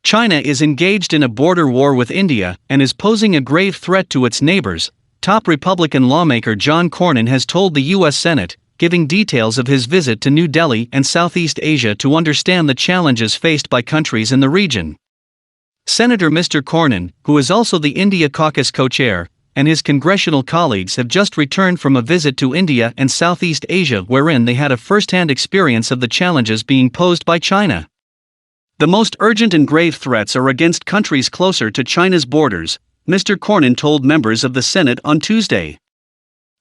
China is engaged in a border war with India and is posing a grave threat to its neighbors, top Republican lawmaker John Cornyn has told the U.S. Senate, giving details of his visit to New Delhi and Southeast Asia to understand the challenges faced by countries in the region. Senator Mr. Cornyn, who is also the India Caucus co-chair, and his congressional colleagues have just returned from a visit to India and Southeast Asia wherein they had a first-hand experience of the challenges being posed by China. The most urgent and grave threats are against countries closer to China's borders, Mr. Cornyn told members of the Senate on Tuesday.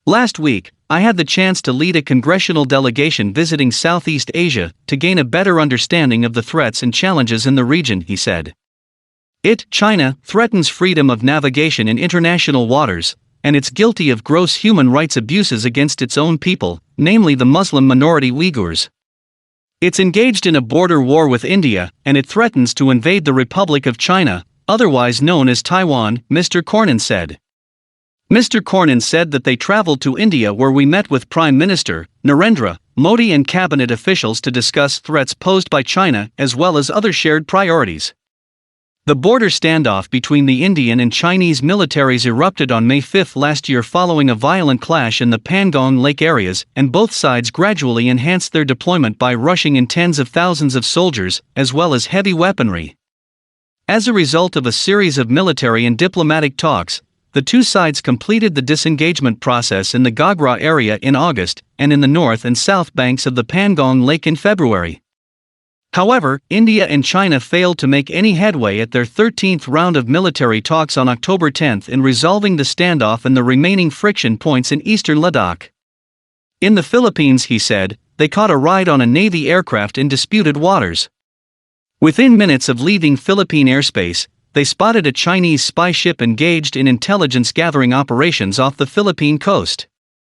Last week, I had the chance to lead a congressional delegation visiting Southeast Asia to gain a better understanding of the threats and challenges in the region, he said. China, threatens freedom of navigation in international waters, and it's guilty of gross human rights abuses against its own people, namely the Muslim minority Uyghurs. It's engaged in a border war with India, and it threatens to invade the Republic of China, otherwise known as Taiwan, Mr. Cornyn said. Mr. Cornyn said that they traveled to India where we met with Prime Minister Narendra Modi and cabinet officials to discuss threats posed by China as well as other shared priorities. The border standoff between the Indian and Chinese militaries erupted on May 5 last year following a violent clash in the Pangong Lake areas, and both sides gradually enhanced their deployment by rushing in tens of thousands of soldiers, as well as heavy weaponry. As a result of a series of military and diplomatic talks, the two sides completed the disengagement process in the Gagra area in August, and in the north and south banks of the Pangong Lake in February. However, India and China failed to make any headway at their 13th round of military talks on October 10 in resolving the standoff and the remaining friction points in eastern Ladakh. In the Philippines, he said, they caught a ride on a Navy aircraft in disputed waters. Within minutes of leaving Philippine airspace, they spotted a Chinese spy ship engaged in intelligence gathering operations off the Philippine coast.